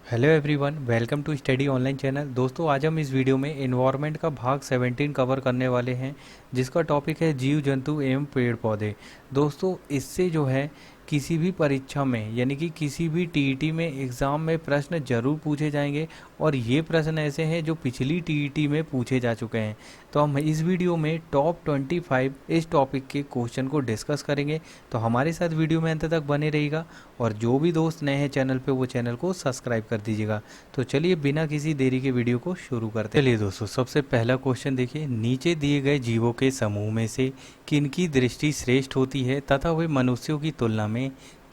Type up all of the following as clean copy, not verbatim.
Hello everyone, welcome to study online channel. दोस्तों, आज हम इस वीडियो में एनवायरनमेंट का भाग 17 कवर करने वाले हैं, जिसका टॉपिक है जीव जंतु एवं पेड़ पौधे। दोस्तों, इससे जो है किसी भी परीक्षा में यानी कि किसी भी टीईटी में एग्ज़ाम में प्रश्न जरूर पूछे जाएंगे, और ये प्रश्न ऐसे हैं जो पिछली टीईटी में पूछे जा चुके हैं। तो हम इस वीडियो में टॉप 25 इस टॉपिक के क्वेश्चन को डिस्कस करेंगे। तो हमारे साथ वीडियो में अंत तक बने रहिएगा, और जो भी दोस्त नए हैं चैनल पे वो चैनल को सब्सक्राइब कर दीजिएगा। तो चलिए बिना किसी देरी के वीडियो को शुरू करते हैं। चलिए दोस्तों, सबसे पहला क्वेश्चन देखिए, नीचे दिए गए जीवों के समूह में से किनकी दृष्टि श्रेष्ठ होती है तथा वे मनुष्यों की तुलना में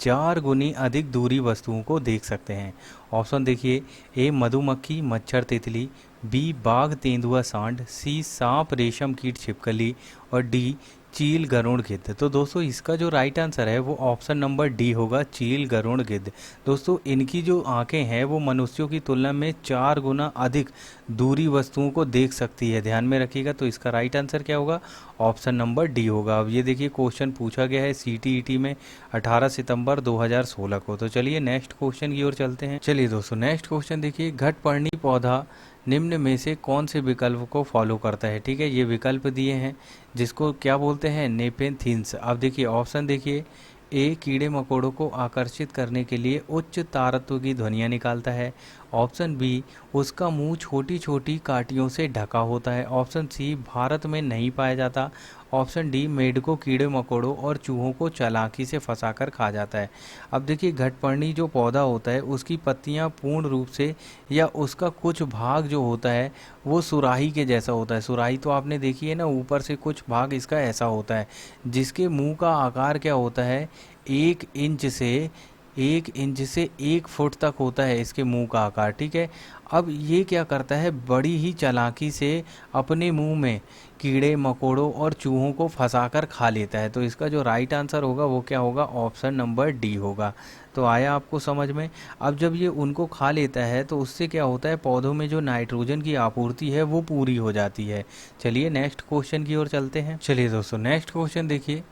4 गुनी अधिक दूरी वस्तुओं को देख सकते हैं। ऑप्शन देखिए, ए मधुमक्खी मच्छर तितली, बी बाघ तेंदुआ सांड, सी सांप रेशम कीट छिपकली, और डी चील गरुड़ गिद्ध। तो दोस्तों, इसका जो राइट आंसर है वो ऑप्शन नंबर डी होगा, चील गरुड़ गिद्ध। दोस्तों, इनकी जो आंखें हैं वो मनुष्यों की तुलना में 4 गुना अधिक दूरी वस्तुओं को देख सकती है। ध्यान में रखिएगा। तो इसका राइट आंसर क्या होगा? ऑप्शन नंबर डी होगा। अब ये देखिए, क्वेश्चन पूछा गया है सीटीईटी में 18 सितंबर 2016 को। तो चलिए नेक्स्ट क्वेश्चन की ओर चलते हैं। चलिए दोस्तों, नेक्स्ट क्वेश्चन देखिए, घटपर्णी पौधा निम्न में से कौन से विकल्प को फॉलो करता है? ठीक है, ये विकल्प दिए हैं जिसको क्या बोलते हैं? नेपेंथिन्स। अब देखिए ऑप्शन देखिए, ए कीड़े मकोड़ों को आकर्षित करने के लिए उच्च तारत्व की ध्वनियाँ निकालता है। ऑप्शन बी, उसका मुंह छोटी छोटी कांटियों से ढका होता है। ऑप्शन सी, भारत में नहीं पाया जाता। ऑप्शन डी, मेढकों कीड़े मकोड़ों और चूहों को चालाकी से फंसाकर खा जाता है। अब देखिए, घटपर्णी जो पौधा होता है उसकी पत्तियां पूर्ण रूप से या उसका कुछ भाग जो होता है वो सुराही के जैसा होता है। सुराही तो आपने देखी है ना, ऊपर से कुछ भाग इसका ऐसा होता है, जिसके मुंह का आकार क्या होता है? 1 इंच से 1 फुट तक होता है इसके मुंह का आकार। ठीक है, अब ये क्या करता है? बड़ी ही चालाकी से अपने मुंह में कीड़े मकोड़ों और चूहों को फंसाकर खा लेता है। तो इसका जो राइट आंसर होगा वो क्या होगा? ऑप्शन नंबर डी होगा। तो आया आपको समझ में? अब जब ये उनको खा लेता है तो उससे क्या होता है? पौधों में जो नाइट्रोजन की आपूर्ति है वो पूरी हो जाती है। चलिए नेक्स्ट क्वेश्चन की ओर चलते हैं। चलिए दोस्तों, नेक्स्ट क्वेश्चन देखिए,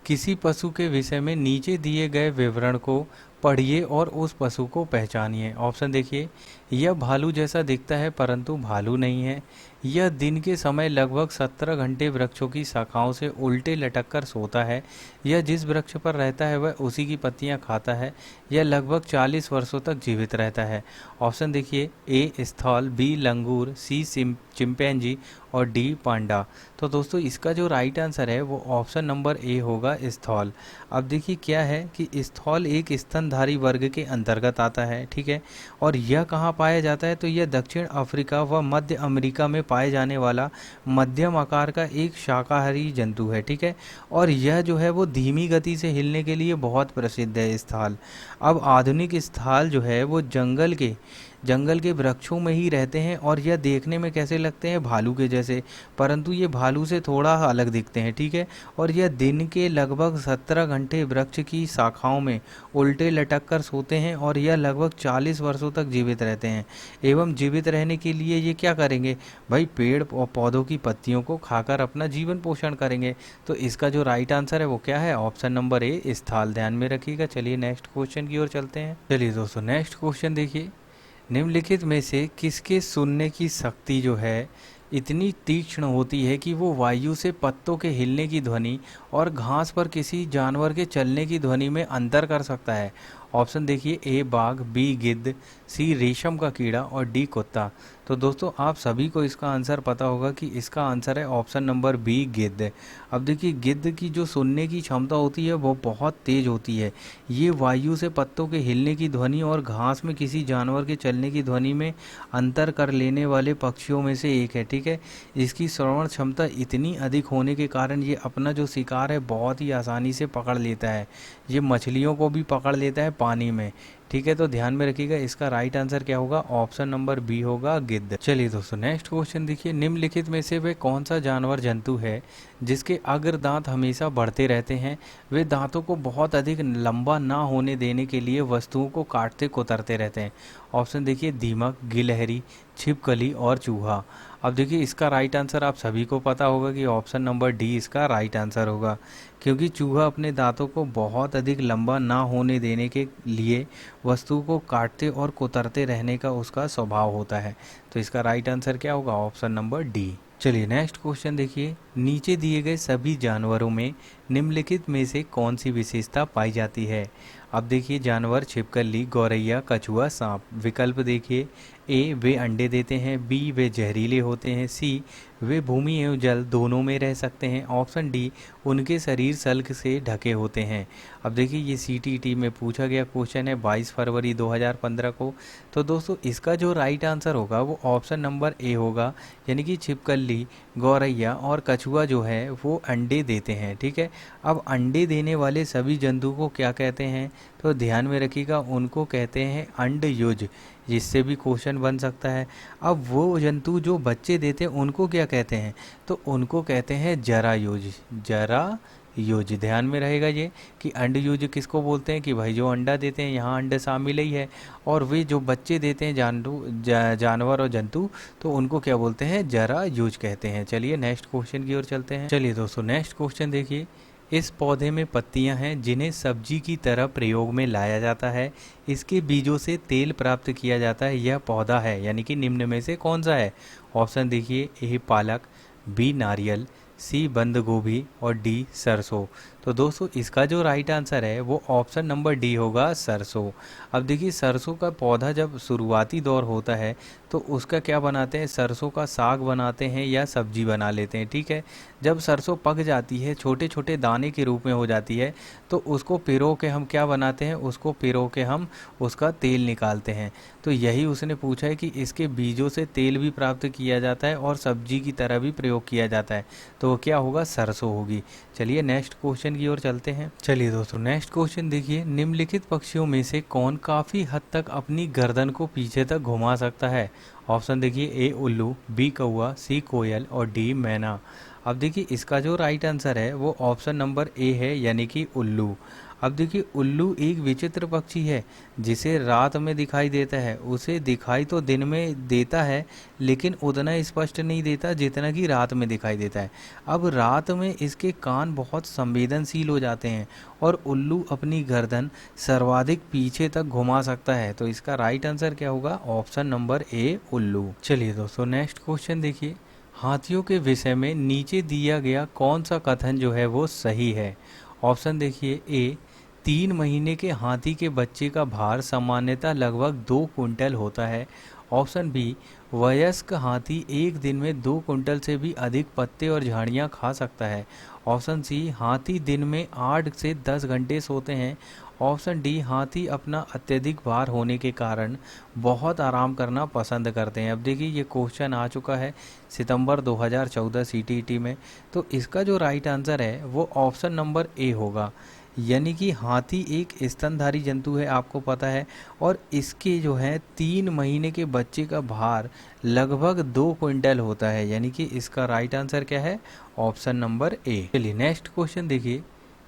किसी पशु के विषय में नीचे दिए गए विवरण को पढ़िए और उस पशु को पहचानिए। ऑप्शन देखिए, यह भालू जैसा दिखता है परंतु भालू नहीं है। यह दिन के समय लगभग 17 घंटे वृक्षों की शाखाओं से उल्टे लटक कर सोता है। यह जिस वृक्ष पर रहता है वह उसी की पत्तियां खाता है। यह लगभग 40 वर्षों तक जीवित रहता है। ऑप्शन देखिए, ए स्थल, बी लंगूर, सी चिंपैंजी, और डी पांडा। तो दोस्तों, इसका जो राइट आंसर है वो ऑप्शन नंबर ए होगा, स्थल। अब देखिए क्या है कि स्थल एक स्तनधारी वर्ग के अंतर्गत आता है। ठीक है, और यह कहाँ पाया जाता है? तो यह दक्षिण अफ्रीका व मध्य अमेरिका में पाए जाने वाला मध्यम आकार का एक शाकाहारी जंतु है। ठीक है, और यह जो है वो धीमी गति से हिलने के लिए बहुत प्रसिद्ध है स्थल। अब आधुनिक स्थल जो है वो जंगल के वृक्षों में ही रहते हैं, और यह देखने में कैसे लगते हैं? भालू के जैसे, परंतु ये भालू से थोड़ा अलग दिखते हैं। ठीक है, और यह दिन के लगभग 17 घंटे वृक्ष की शाखाओं में उल्टे लटक कर सोते हैं, और यह लगभग 40 वर्षों तक जीवित रहते हैं। एवं जीवित रहने के लिए ये क्या करेंगे भाई? पेड़ और पौधों की पत्तियों को खाकर अपना जीवन पोषण करेंगे। तो इसका जो राइट आंसर है वो क्या है? ऑप्शन नंबर ए, स्थल। ध्यान में रखिएगा। चलिए नेक्स्ट क्वेश्चन की ओर चलते हैं। चलिए दोस्तों, नेक्स्ट क्वेश्चन देखिए, निम्नलिखित में से किसके सुनने की शक्ति जो है इतनी तीक्ष्ण होती है कि वो वायु से पत्तों के हिलने की ध्वनि और घास पर किसी जानवर के चलने की ध्वनि में अंतर कर सकता है? ऑप्शन देखिए, ए बाघ, बी गिद्ध, सी रेशम का कीड़ा, और डी कुत्ता। तो दोस्तों, आप सभी को इसका आंसर पता होगा कि इसका आंसर है ऑप्शन नंबर बी, गिद्ध। अब देखिए, गिद्ध की जो सुनने की क्षमता होती है वो बहुत तेज होती है। ये वायु से पत्तों के हिलने की ध्वनि और घास में किसी जानवर के चलने की ध्वनि में अंतर कर लेने वाले पक्षियों में से एक है। ठीक है, इसकी श्रवण क्षमता इतनी अधिक होने के कारण ये अपना जो शिकार है बहुत ही आसानी से पकड़ लेता है। ये मछलियों को भी पकड़ लेता है पानी में। ठीक है, तो ध्यान में रखिएगा। इसका राइट आंसर क्या होगा? ऑप्शन नंबर बी होगा, गिद्ध। चलिए दोस्तों, नेक्स्ट क्वेश्चन देखिए, निम्नलिखित में से वे कौन सा जानवर जंतु है जिसके अग्र दांत हमेशा बढ़ते रहते हैं? वे दांतों को बहुत अधिक लंबा ना होने देने के लिए वस्तुओं को काटते कुतरते रहते हैं। ऑप्शन देखिए, दीमक, गिलहरी, छिपकली, और चूहा। अब देखिए, इसका राइट आंसर आप सभी को पता होगा कि ऑप्शन नंबर डी इसका राइट आंसर होगा, क्योंकि चूहा अपने दांतों को बहुत अधिक लंबा ना होने देने के लिए वस्तु को काटते और कुतरते रहने का उसका स्वभाव होता है। तो इसका राइट आंसर क्या होगा? Option number D. चलिए नेक्स्ट क्वेश्चन देखिए, नीचे दिए गए सभी जानवरों में निम्नलिखित में से कौन सी विशेषता पाई जाती है? अब देखिए जानवर छिपकली, गौरैया, कछुआ, सांप। विकल्प देखिए, ए वे अंडे देते हैं, बी वे जहरीले होते हैं, सी वे भूमि एवं जल दोनों में रह सकते हैं, ऑप्शन डी उनके शरीर सल्क से ढके होते हैं। अब देखिए ये सीटीईटी में पूछा गया क्वेश्चन है 22 फरवरी 2015 को। तो दोस्तों इसका जो राइट आंसर होगा वो ऑप्शन नंबर ए होगा, यानी कि छिपकली, गौरैया और कछुआ जो है वो अंडे देते हैं। ठीक है, अब अंडे देने वाले सभी जंतु को क्या कहते हैं? तो ध्यान में रखिएगा, उनको कहते हैं अंडयुज, जिससे भी क्वेश्चन बन सकता है। अब वो जंतु जो बच्चे देते हैं उनको क्या कहते हैं? तो उनको कहते हैं जरायुज। जरायुज ध्यान में रहेगा ये, कि अंडयुज किसको बोलते हैं? कि भाई जो अंडा देते हैं, यहाँ अंडे शामिल ही है। और वे जो बच्चे देते हैं जानवर और जंतु, तो उनको क्या बोलते हैं? जरायुज कहते हैं। चलिए नेक्स्ट क्वेश्चन की ओर चलते हैं। चलिए दोस्तों नेक्स्ट क्वेश्चन देखिए, इस पौधे में पत्तियां हैं जिन्हें सब्जी की तरह प्रयोग में लाया जाता है, इसके बीजों से तेल प्राप्त किया जाता है, यह पौधा है, यानी कि निम्न में से कौन सा है? ऑप्शन देखिए, ए पालक, बी नारियल, सी बंद गोभी और डी सरसों। तो दोस्तों इसका जो राइट आंसर है वो ऑप्शन नंबर डी होगा, सरसों। अब देखिए सरसों का पौधा जब शुरुआती दौर होता है तो उसका क्या बनाते हैं? सरसों का साग बनाते हैं या सब्जी बना लेते हैं। ठीक है, जब सरसों पक जाती है, छोटे छोटे दाने के रूप में हो जाती है, तो उसको पिरो के हम क्या बनाते हैं? उसको पिरो के हम उसका तेल निकालते हैं। तो यही उसने पूछा है कि इसके बीजों से तेल भी प्राप्त किया जाता है और सब्जी की तरह भी प्रयोग किया जाता है, तो वो क्या होगा? सरसों होगी। चलिए नेक्स्ट क्वेश्चन की ओर चलते हैं। चलिए दोस्तों नेक्स्ट क्वेश्चन देखिए, निम्नलिखित पक्षियों में से कौन काफ़ी हद तक अपनी गर्दन को पीछे तक घुमा सकता है? ऑप्शन देखिए, ए उल्लू, बी कौवा, सी कोयल और डी मैना। अब देखिए इसका जो राइट आंसर है वो ऑप्शन नंबर ए है, यानी कि उल्लू। अब देखिए उल्लू एक विचित्र पक्षी है जिसे रात में दिखाई देता है। उसे दिखाई तो दिन में देता है लेकिन उतना स्पष्ट नहीं देता जितना कि रात में दिखाई देता है। अब रात में इसके कान बहुत संवेदनशील हो जाते हैं और उल्लू अपनी गर्दन सर्वाधिक पीछे तक घुमा सकता है। तो इसका राइट आंसर क्या होगा? ऑप्शन नंबर ए उल्लू। चलिए दोस्तों नेक्स्ट क्वेश्चन देखिए, हाथियों के विषय में नीचे दिया गया कौन सा कथन जो है वो सही है? ऑप्शन देखिए, ए 3 महीने के हाथी के बच्चे का भार सामान्यतः लगभग 2 कुंटल होता है, ऑप्शन बी वयस्क हाथी एक दिन में 2 कुंटल से भी अधिक पत्ते और झाड़ियाँ खा सकता है, ऑप्शन सी हाथी दिन में 8 से 10 घंटे सोते हैं, ऑप्शन डी हाथी अपना अत्यधिक भार होने के कारण बहुत आराम करना पसंद करते हैं। अब देखिए ये क्वेश्चन आ चुका है सितंबर 2014 सीटीईटी में, तो इसका जो राइट आंसर है वो ऑप्शन नंबर ए होगा, यानी कि हाथी एक स्तनधारी जंतु है, आपको पता है, और इसके जो है 3 महीने के बच्चे का भार लगभग 2 कुंटल होता है, यानी कि इसका राइट आंसर क्या है? Option number A. चलिए नेक्स्ट क्वेश्चन देखिए,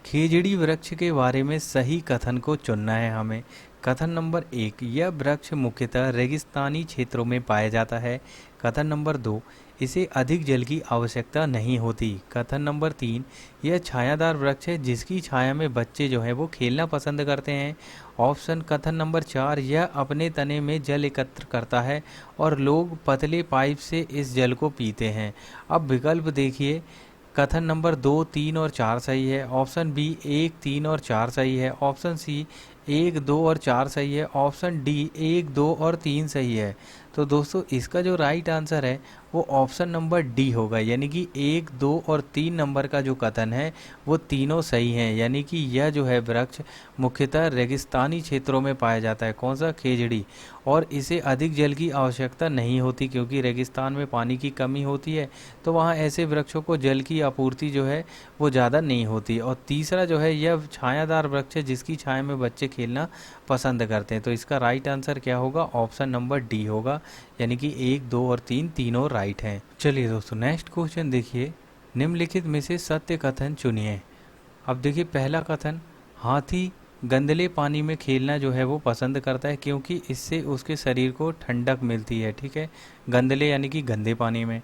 खेजड़ी वृक्ष के बारे में सही कथन को चुनना है हमें। कथन नंबर 1, यह वृक्ष मुख्यतः रेगिस्तानी क्षेत्रों में पाया जाता है। कथन नंबर 2, इसे अधिक जल की आवश्यकता नहीं होती। कथन नंबर 3, यह छायादार वृक्ष है जिसकी छाया में बच्चे जो हैं वो खेलना पसंद करते हैं। ऑप्शन कथन नंबर 4, यह अपने तने में जल एकत्र करता है और लोग पतले पाइप से इस जल को पीते हैं। अब विकल्प देखिए, कथन नंबर 2, 3 और 4 सही है, ऑप्शन बी 1, 3 और 4 सही है, ऑप्शन सी 1, 2 और 4 सही है, ऑप्शन डी 1, 2 और 3 सही है। तो दोस्तों इसका जो राइट आंसर है वो ऑप्शन नंबर डी होगा, यानी कि 1, 2 और 3 नंबर का जो कथन है वो तीनों सही हैं, यानी कि यह जो है वृक्ष मुख्यतः रेगिस्तानी क्षेत्रों में पाया जाता है। कौन सा? खेजड़ी। और इसे अधिक जल की आवश्यकता नहीं होती क्योंकि रेगिस्तान में पानी की कमी होती है, तो वहाँ ऐसे वृक्षों को जल की आपूर्ति जो है वो ज़्यादा नहीं होती। और तीसरा जो है यह छायादार वृक्ष है जिसकी छाया में बच्चे खेलना पसंद करते हैं। तो इसका राइट आंसर क्या होगा? ऑप्शन नंबर डी होगा, यानी कि 1, 2 और 3 तीनों राइट हैं। चलिए दोस्तों नेक्स्ट क्वेश्चन देखिए, निम्नलिखित में से सत्य कथन चुनिए। अब देखिए पहला कथन, हाथी गंदले पानी में खेलना जो है वो पसंद करता है क्योंकि इससे उसके शरीर को ठंडक मिलती है। ठीक है, गंदले यानी कि गंदे पानी में।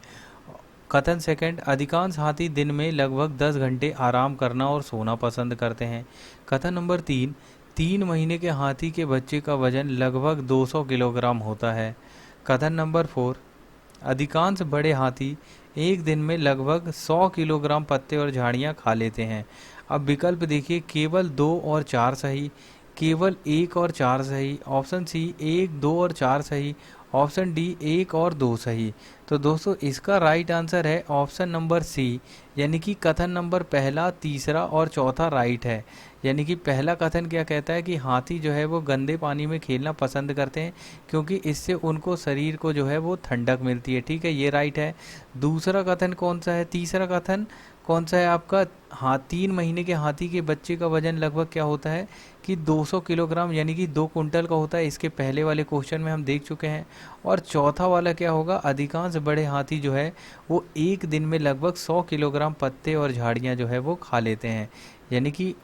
कथन सेकंड, अधिकांश हाथी दिन में लगभग 10 घंटे आराम करना और सोना पसंद करते हैं। कथन नंबर 3, 3 महीने के हाथी के बच्चे का वजन लगभग 200 किलोग्राम होता है। कथन नंबर 4, अधिकांश बड़े हाथी एक दिन में लगभग 100 किलोग्राम पत्ते और झाड़ियाँ खा लेते हैं। अब विकल्प देखिए, केवल 2 और 4 सही, केवल 1 और 4 सही, ऑप्शन सी 1, 2 और 4 सही, ऑप्शन डी 1 और 2 सही। तो दोस्तों इसका राइट आंसर है ऑप्शन नंबर सी, यानी कि कथन नंबर पहला, तीसरा और चौथा राइट है। यानी कि पहला कथन क्या कहता है कि हाथी जो है वो गंदे पानी में खेलना पसंद करते हैं, क्योंकि इससे उनको शरीर को जो है वो ठंडक मिलती है। ठीक है, ये राइट है। दूसरा कथन कौन सा है, तीसरा कथन कौन सा है आपका, हाँ 3 महीने के हाथी के बच्चे का वजन लगभग क्या होता है कि 200 किलोग्राम यानी कि 2 कुंटल का होता है। इसके पहले वाले क्वेश्चन में हम देख चुके हैं। और चौथा वाला क्या होगा, अधिकांश बड़े हाथी जो है वो एक दिन में लगभग 100 किलोग्राम पत्ते और झाड़ियाँ जो है वो खा लेते हैं। यानी कि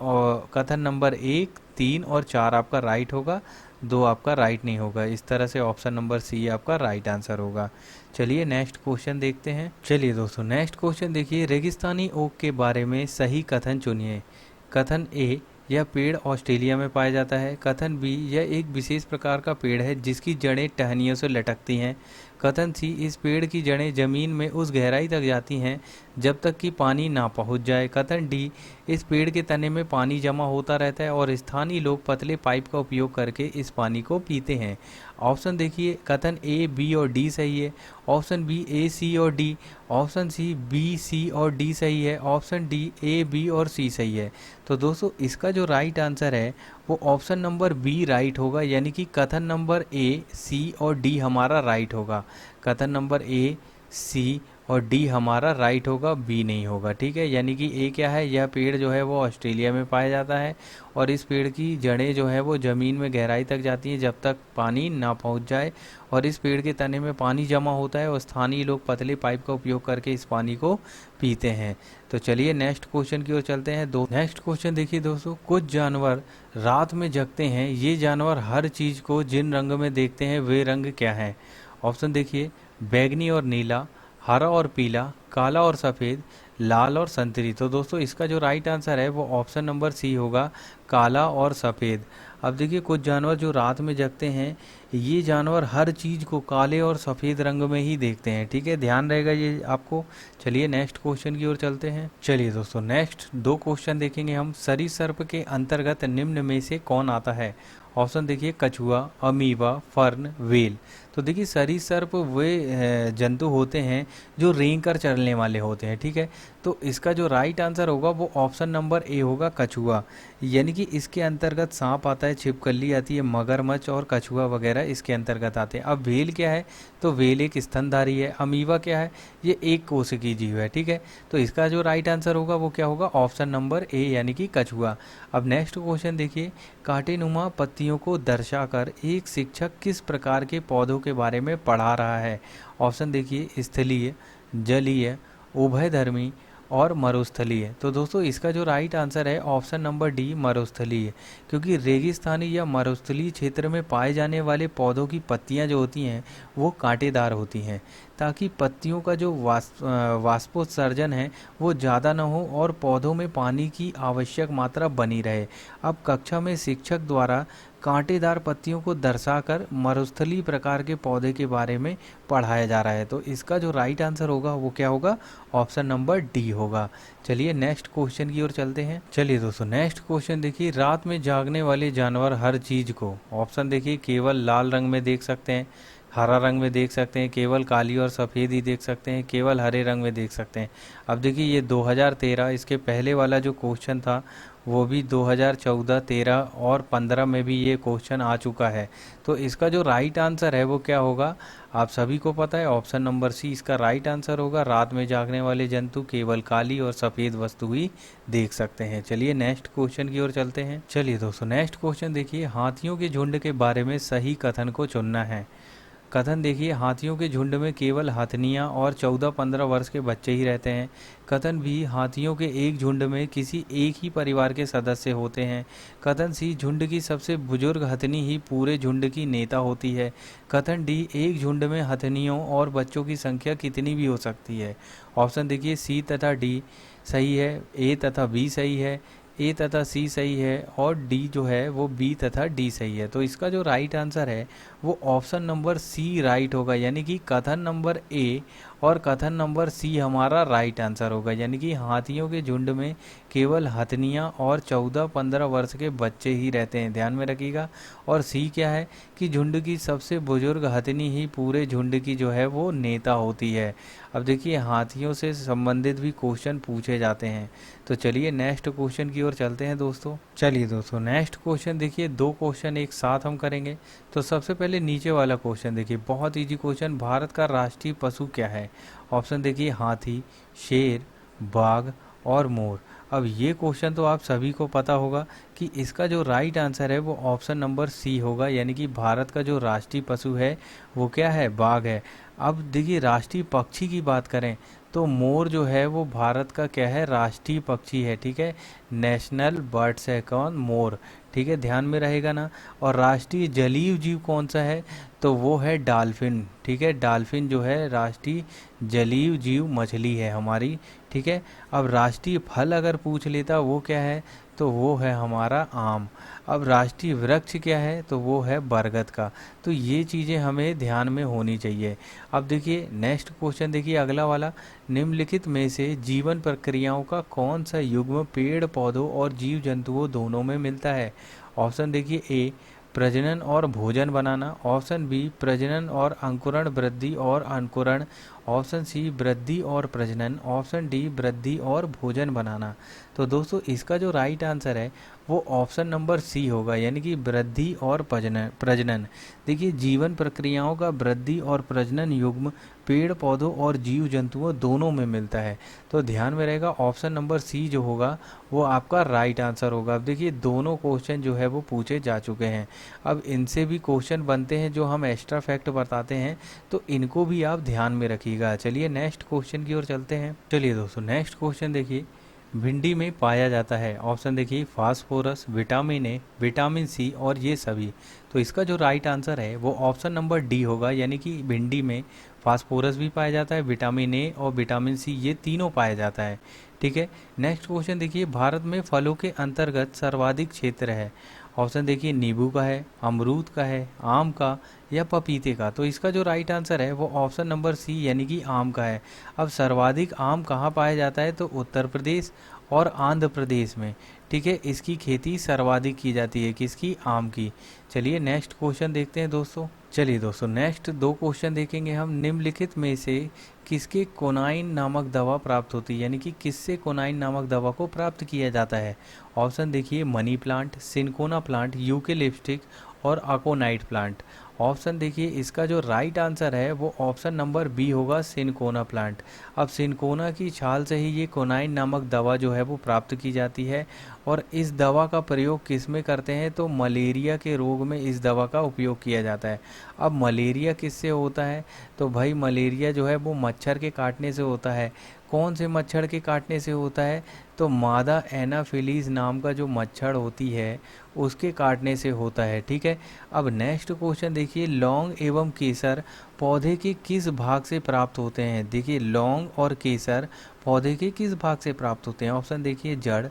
कथन नंबर 1, 3 और 4 आपका राइट होगा, 2 आपका राइट नहीं होगा। इस तरह से ऑप्शन नंबर सी आपका राइट आंसर होगा। चलिए नेक्स्ट क्वेश्चन देखते हैं। चलिए दोस्तों नेक्स्ट क्वेश्चन देखिए, रेगिस्तानी ओक के बारे में सही कथन चुनिए। कथन ए, यह पेड़ ऑस्ट्रेलिया में पाया जाता है। कथन बी, यह एक विशेष प्रकार का पेड़ है जिसकी जड़ें टहनियों से लटकती हैं। कथन सी, इस पेड़ की जड़ें जमीन में उस गहराई तक जाती हैं जब तक कि पानी ना पहुंच जाए। कथन डी, इस पेड़ के तने में पानी जमा होता रहता है और स्थानीय लोग पतले पाइप का उपयोग करके इस पानी को पीते हैं। ऑप्शन देखिए, कथन ए, बी और डी सही है, ऑप्शन बी ए, सी और डी, ऑप्शन सी बी, सी और डी सही है, ऑप्शन डी ए, बी और सी सही है। तो दोस्तों इसका जो राइट आंसर है वो ऑप्शन नंबर बी राइट होगा, यानी कि कथन नंबर ए, सी और डी हमारा राइट होगा। कथन नंबर ए, सी और डी हमारा राइट होगा, बी नहीं होगा। ठीक है, यानी कि ए क्या है, यह पेड़ जो है वो ऑस्ट्रेलिया में पाया जाता है और इस पेड़ की जड़ें जो है वो ज़मीन में गहराई तक जाती हैं जब तक पानी ना पहुंच जाए, और इस पेड़ के तने में पानी जमा होता है और स्थानीय लोग पतले पाइप का उपयोग करके इस पानी को पीते हैं। तो चलिए नेक्स्ट क्वेश्चन की ओर चलते हैं। नेक्स्ट क्वेश्चन देखिए दोस्तों, कुछ जानवर रात में जगते हैं, ये जानवर हर चीज़ को जिन रंग में देखते हैं वे रंग क्या हैं। ऑप्शन देखिए, बैगनी और नीला, हरा और पीला, काला और सफ़ेद, लाल और संतरी। तो दोस्तों इसका जो राइट आंसर है वो ऑप्शन नंबर सी होगा, काला और सफ़ेद। अब देखिए कुछ जानवर जो रात में जगते हैं, ये जानवर हर चीज़ को काले और सफ़ेद रंग में ही देखते हैं। ठीक है, ध्यान रहेगा ये आपको। चलिए नेक्स्ट क्वेश्चन की ओर चलते हैं। चलिए दोस्तों नेक्स्ट 2 क्वेश्चन देखेंगे हम। सरीसृप के अंतर्गत निम्न में से कौन आता है। ऑप्शन देखिए, कछुआ, अमीबा, फर्न, व्हेल। तो देखिए सरीसृप वे जंतु होते हैं जो रेंग कर चलने वाले होते हैं। ठीक है, तो इसका जो राइट आंसर होगा वो ऑप्शन नंबर ए होगा, कछुआ। यानी कि इसके अंतर्गत सांप आता है, छिपकली आती है, मगरमच्छ और कछुआ वगैरह इसके अंतर्गत आते हैं। अब व्हेल क्या है, तो व्हेल एक स्तनधारी है। अमीबा क्या है, ये एक कोशिकीय जीव है। ठीक है, तो इसका जो राइट आंसर होगा वो क्या होगा, ऑप्शन नंबर ए यानी कि कछुआ। अब नेक्स्ट क्वेश्चन देखिए, कांटेनुमा पत्तियों को दर्शाकर एक शिक्षक किस प्रकार के पौधों के बारे में पढ़ा रहा है। ऑप्शन देखिए, स्थलीय, जलीय, उभयधर्मी और मरुस्थलीय। तो दोस्तों इसका जो राइट आंसर है ऑप्शन नंबर डी, मरुस्थलीय। क्योंकि रेगिस्तानी या मरुस्थलीय क्षेत्र में पाए जाने वाले पौधों की पत्तियां जो होती हैं वो कांटेदार होती हैं, ताकि पत्तियों का जो वाष्पोत्सर्जन है वो ज़्यादा ना हो और पौधों में पानी की आवश्यक मात्रा बनी रहे। अब कक्षा में शिक्षक द्वारा कांटेदार पत्तियों को दर्शाकर मरुस्थलीय प्रकार के पौधे के बारे में पढ़ाया जा रहा है। तो इसका जो राइट आंसर होगा वो क्या होगा, ऑप्शन नंबर डी होगा। चलिए नेक्स्ट क्वेश्चन की ओर चलते हैं। चलिए दोस्तों नेक्स्ट क्वेश्चन देखिए, रात में जागने वाले जानवर हर चीज़ को, ऑप्शन देखिए, केवल लाल रंग में देख सकते हैं, हरा रंग में देख सकते हैं, केवल काली और सफ़ेद ही देख सकते हैं, केवल हरे रंग में देख सकते हैं। अब देखिए ये 2013, इसके पहले वाला जो क्वेश्चन था वो भी 2014, 13 और 15 में भी ये क्वेश्चन आ चुका है। तो इसका जो राइट आंसर है वो क्या होगा, आप सभी को पता है, ऑप्शन नंबर सी इसका राइट आंसर होगा। रात में जागने वाले जंतु केवल काली और सफ़ेद वस्तु ही देख सकते हैं। चलिए नेक्स्ट क्वेश्चन की ओर चलते हैं। चलिए दोस्तों नेक्स्ट क्वेश्चन देखिए, हाथियों के झुंड के बारे में सही कथन को चुनना है। कथन देखिए, हाथियों के झुंड में केवल हथनियाँ और 14-15 वर्ष के बच्चे ही रहते हैं। कथन बी, हाथियों के एक झुंड में किसी एक ही परिवार के सदस्य होते हैं। कथन सी, झुंड की सबसे बुजुर्ग हथनी ही पूरे झुंड की नेता होती है। कथन डी, एक झुंड में हथनियों और बच्चों की संख्या कितनी भी हो सकती है। ऑप्शन देखिए, सी तथा डी सही है, ए तथा बी सही है, ए तथा सी सही है और डी जो है वो बी तथा डी सही है। तो इसका जो राइट आंसर है वो ऑप्शन नंबर सी राइट होगा, यानी कि कथन नंबर ए और कथन नंबर सी हमारा राइट आंसर होगा। यानी कि हाथियों के झुंड में केवल हथनियाँ और 14-15 वर्ष के बच्चे ही रहते हैं, ध्यान में रखिएगा। और सी क्या है कि झुंड की सबसे बुजुर्ग हथनी ही पूरे झुंड की जो है वो नेता होती है। अब देखिए हाथियों से संबंधित भी क्वेश्चन पूछे जाते हैं। तो चलिए नेक्स्ट क्वेश्चन की ओर चलते हैं दोस्तों। चलिए दोस्तों नेक्स्ट क्वेश्चन देखिए, दो क्वेश्चन एक साथ हम करेंगे। तो सबसे पहले नीचे वाला क्वेश्चन देखिए, बहुत इजी क्वेश्चन, भारत का राष्ट्रीय पशु क्या है? ऑप्शन देखिए हाथी, शेर, बाघ और मोर। अब ये क्वेश्चन तो आप सभी को पता होगा कि इसका जो राइट आंसर है वो ऑप्शन नंबर सी होगा, यानी कि भारत का जो राष्ट्रीय पशु है वो क्या है? बाघ है। अब देखिए राष्ट्रीय पक्षी की बात करें तो मोर जो है वो भारत का क्या है? राष्ट्रीय पक्षी है, ठीक है, नेशनल बर्ड्स है कौन? मोर, ठीक है, ध्यान में रहेगा ना। और राष्ट्रीय जलीय जीव कौन सा है? तो वो है डॉल्फिन, ठीक है, डॉल्फिन जो है राष्ट्रीय जलीय जीव मछली है हमारी, ठीक है। अब राष्ट्रीय फल अगर पूछ लेता वो क्या है? तो वो है हमारा आम। अब राष्ट्रीय वृक्ष क्या है? तो वो है बरगद का। तो ये चीज़ें हमें ध्यान में होनी चाहिए। अब देखिए नेक्स्ट क्वेश्चन देखिए अगला वाला, निम्नलिखित में से जीवन प्रक्रियाओं का कौन सा युग्म पेड़ पौधों और जीव जंतुओं दोनों में मिलता है? ऑप्शन देखिए ए प्रजनन और भोजन बनाना, ऑप्शन बी प्रजनन और अंकुरण वृद्धि और अंकुरण, ऑप्शन सी वृद्धि और प्रजनन, ऑप्शन डी वृद्धि और भोजन बनाना। तो दोस्तों इसका जो राइट आंसर है वो ऑप्शन नंबर सी होगा, यानी कि वृद्धि और प्रजनन। देखिए जीवन प्रक्रियाओं का वृद्धि और प्रजनन युग्म पेड़ पौधों और जीव जंतुओं दोनों में मिलता है। तो ध्यान में रहेगा ऑप्शन नंबर सी जो होगा वो आपका राइट आंसर होगा। अब देखिए दोनों क्वेश्चन जो है वो पूछे जा चुके हैं, अब इनसे भी क्वेश्चन बनते हैं जो हम एक्स्ट्रा फैक्ट बताते हैं, तो इनको भी आप ध्यान में रखिएगा। चलिए नेक्स्ट क्वेश्चन की ओर चलते हैं। चलिए दोस्तों नेक्स्ट क्वेश्चन देखिए, भिंडी में पाया जाता है, ऑप्शन देखिए phosphorus, vitamin A, vitamin C और ये सभी। तो इसका जो राइट आंसर है वो ऑप्शन नंबर डी होगा, यानी कि भिंडी में फास्फोरस भी पाया जाता है, विटामिन ए और विटामिन सी ये तीनों पाया जाता है, ठीक है। नेक्स्ट क्वेश्चन देखिए, भारत में फलों के अंतर्गत सर्वाधिक क्षेत्र है, ऑप्शन देखिए नींबू का है, अमरूद का है, आम का या पपीते का। तो इसका जो राइट आंसर है वो ऑप्शन नंबर सी यानी कि आम का है। अब सर्वाधिक आम कहाँ पाया जाता है? तो उत्तर प्रदेश और आंध्र प्रदेश में, ठीक है, इसकी खेती सर्वाधिक की जाती है, किसकी? आम की। चलिए नेक्स्ट क्वेश्चन देखते हैं दोस्तों। चलिए दोस्तों नेक्स्ट दो क्वेश्चन देखेंगे हम, निम्नलिखित में से किसके कोनाइन नामक दवा प्राप्त होती है, यानी कि किससे कोनाइन नामक दवा को प्राप्त किया जाता है? ऑप्शन देखिए money plant, cinchona plant, UK lipstick और अकोनाइट प्लांट। ऑप्शन देखिए इसका जो राइट आंसर है वो ऑप्शन नंबर बी होगा, सिंकोना प्लांट। अब सिंकोना की छाल से ही ये कोनाइन नामक दवा जो है वो प्राप्त की जाती है, और इस दवा का प्रयोग किस में करते हैं? तो मलेरिया के रोग में इस दवा का उपयोग किया जाता है। अब मलेरिया किससे होता है? तो भाई मलेरिया जो है वो मच्छर के काटने से होता है। कौन से मच्छर के काटने से होता है? तो मादा एनाफिलीज नाम का जो मच्छर होती है उसके काटने से होता है, ठीक है। अब नेक्स्ट क्वेश्चन देखिए, लौंग एवं केसर पौधे के किस भाग से प्राप्त होते हैं? देखिए लौंग और केसर पौधे के किस भाग से प्राप्त होते हैं? ऑप्शन देखिए जड़,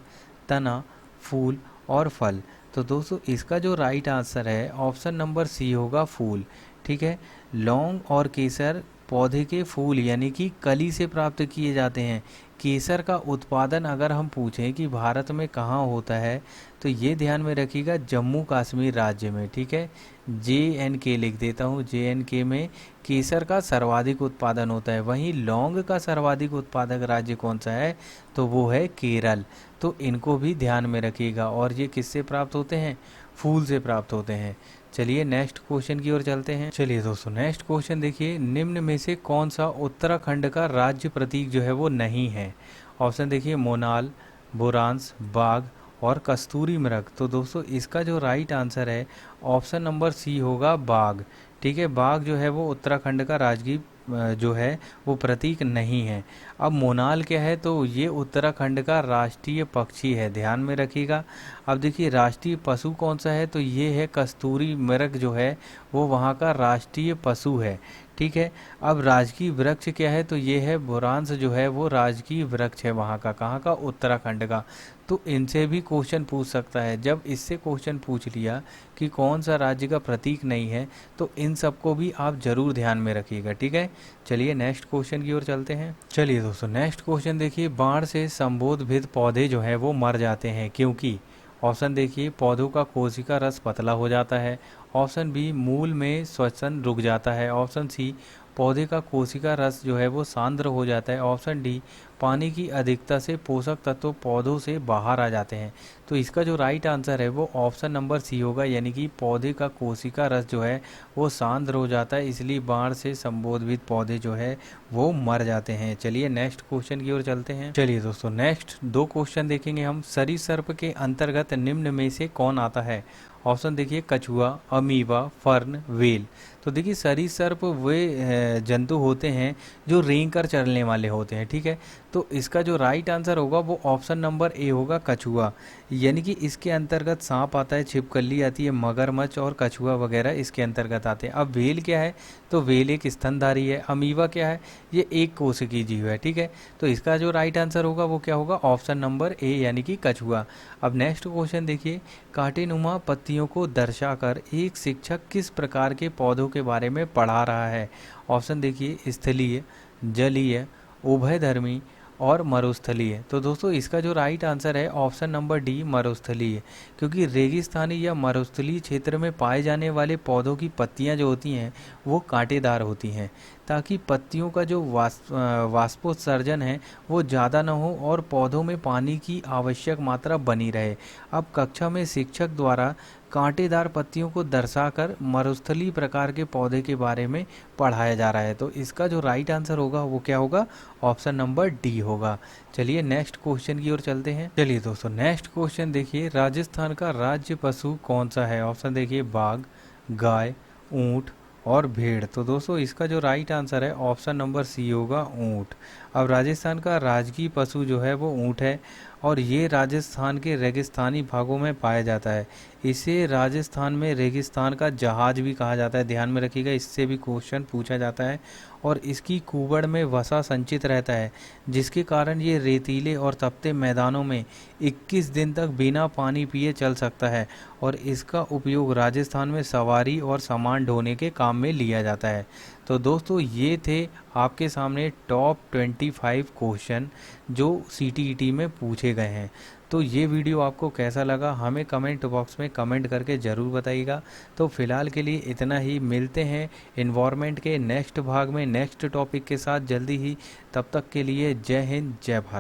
तना, फूल और फल। तो दोस्तों इसका जो राइट आंसर है ऑप्शन नंबर सी होगा, फूल, ठीक है। लौंग और केसर पौधे के फूल यानी कि कली से प्राप्त किए जाते हैं। केसर का उत्पादन अगर हम पूछें कि भारत में कहाँ होता है, तो ये ध्यान में रखिएगा जम्मू कश्मीर राज्य में, ठीक है, JNK लिख देता हूँ, JNK में केसर का सर्वाधिक उत्पादन होता है। वहीं लौंग का सर्वाधिक उत्पादक राज्य कौन सा है? तो वो है केरल। तो इनको भी ध्यान में रखिएगा। और ये किससे प्राप्त होते हैं? फूल से प्राप्त होते हैं। चलिए नेक्स्ट क्वेश्चन की ओर चलते हैं। चलिए दोस्तों नेक्स्ट क्वेश्चन देखिए, निम्न में से कौन सा उत्तराखंड का राज्य प्रतीक जो है वो नहीं है? ऑप्शन देखिए मोनाल, बुरांस, बाघ और कस्तूरी मृग। तो दोस्तों इसका जो राइट आंसर है ऑप्शन नंबर सी होगा, बाघ, ठीक है। बाघ जो है वो उत्तराखंड का राजकीय जो है वो प्रतीक नहीं है। अब मोनाल क्या है? तो ये उत्तराखंड का राष्ट्रीय पक्षी है, ध्यान में रखिएगा। अब देखिए राष्ट्रीय पशु कौन सा है, तो ये है कस्तूरी मृग जो है वो वहाँ का राष्ट्रीय पशु है। ठीक है। अब राजकीय वृक्ष क्या है, तो ये है बुरांश जो है वो राजकीय वृक्ष है वहाँ का, कहाँ का, उत्तराखंड का। तो इनसे भी क्वेश्चन पूछ सकता है। जब इससे क्वेश्चन पूछ लिया कि कौन सा राज्य का प्रतीक नहीं है, तो इन सबको भी आप जरूर ध्यान में रखिएगा। ठीक है। चलिए नेक्स्ट क्वेश्चन की ओर चलते हैं। चलिए दोस्तों नेक्स्ट क्वेश्चन देखिए, बाढ़ से संबोधित पौधे जो है वो मर जाते हैं क्योंकि, ऑप्शन देखिए, पौधों का कोशिका रस पतला हो जाता है। ऑप्शन बी, मूल में श्वसन रुक जाता है। ऑप्शन सी, पौधे का कोशिका रस जो है वो सांद्र हो जाता है। ऑप्शन डी, पानी की अधिकता से पोषक तत्व पौधों से बाहर आ जाते हैं। तो इसका जो राइट आंसर है वो ऑप्शन नंबर सी होगा, यानी कि पौधे का कोशिका रस जो है वो सांद्र हो जाता है, इसलिए बाढ़ से संबोधित पौधे जो है वो मर जाते हैं। चलिए नेक्स्ट क्वेश्चन की ओर चलते हैं। चलिए दोस्तों नेक्स्ट दो क्वेश्चन देखेंगे हम। सरीसृप के अंतर्गत निम्न में से कौन आता है। ऑप्शन देखिए, कछुआ, अमीबा, फर्न, व्हेल। तो देखिए सरीसृप वे जंतु होते हैं जो रेंग कर चलने वाले होते हैं। ठीक है। तो इसका जो राइट आंसर होगा वो ऑप्शन नंबर ए होगा, कछुआ। यानी कि इसके अंतर्गत सांप आता है, छिपकली आती है, मगरमच्छ और कछुआ वगैरह इसके अंतर्गत आते हैं। अब व्हेल क्या है, तो व्हेल एक स्तनधारी है। अमीबा क्या है, ये एक कोशिकीय जीव है। ठीक है। तो इसका जो राइट आंसर होगा वो क्या होगा, ऑप्शन नंबर ए यानी कि कछुआ। अब नेक्स्ट क्वेश्चन देखिए, कांटेनुमा पत्तियों को दर्शाकर एक शिक्षक किस प्रकार के पौधों के बारे में पढ़ा रहा है। ऑप्शन देखिए, स्थलीय, जलीय, उभयधर्मी और मरुस्थलीय। तो दोस्तों इसका जो राइट आंसर है ऑप्शन नंबर डी, मरुस्थलीय। क्योंकि रेगिस्तानी या मरुस्थलीय क्षेत्र में पाए जाने वाले पौधों की पत्तियां जो होती हैं वो कांटेदार होती हैं, ताकि पत्तियों का जो वाष्पोत्सर्जन है वो ज़्यादा ना हो और पौधों में पानी की आवश्यक मात्रा बनी रहे। अब कक्षा में शिक्षक द्वारा कांटेदार पत्तियों को दर्शाकर मरुस्थलीय प्रकार के पौधे के बारे में पढ़ाया जा रहा है। तो इसका जो राइट आंसर होगा वो क्या होगा, ऑप्शन नंबर डी होगा। चलिए नेक्स्ट क्वेश्चन की ओर चलते हैं। चलिए दोस्तों नेक्स्ट क्वेश्चन देखिए, राजस्थान का राज्य पशु कौन सा है। ऑप्शन देखिए, बाघ, गाय, ऊंट और भेड़। तो दोस्तों इसका जो राइट आंसर है ऑप्शन नंबर सी होगा, ऊंट। अब राजस्थान का राजकीय पशु जो है वो ऊंट है और ये राजस्थान के रेगिस्तानी भागों में पाया जाता है। इसे राजस्थान में रेगिस्तान का जहाज भी कहा जाता है, ध्यान में रखिएगा, इससे भी क्वेश्चन पूछा जाता है। और इसकी कुबड़ में वसा संचित रहता है, जिसके कारण ये रेतीले और तपते मैदानों में 21 दिन तक बिना पानी पिए चल सकता है और इसका उपयोग राजस्थान में सवारी और सामान ढोने के काम में लिया जाता है। तो दोस्तों ये थे आपके सामने टॉप 25 क्वेश्चन जो CTET में पूछे गए हैं। तो ये वीडियो आपको कैसा लगा हमें कमेंट बॉक्स में कमेंट करके ज़रूर बताइएगा। तो फिलहाल के लिए इतना ही, मिलते हैं इन्वायरमेंट के नेक्स्ट भाग में नेक्स्ट टॉपिक के साथ जल्दी ही। तब तक के लिए जय हिंद, जय भारत।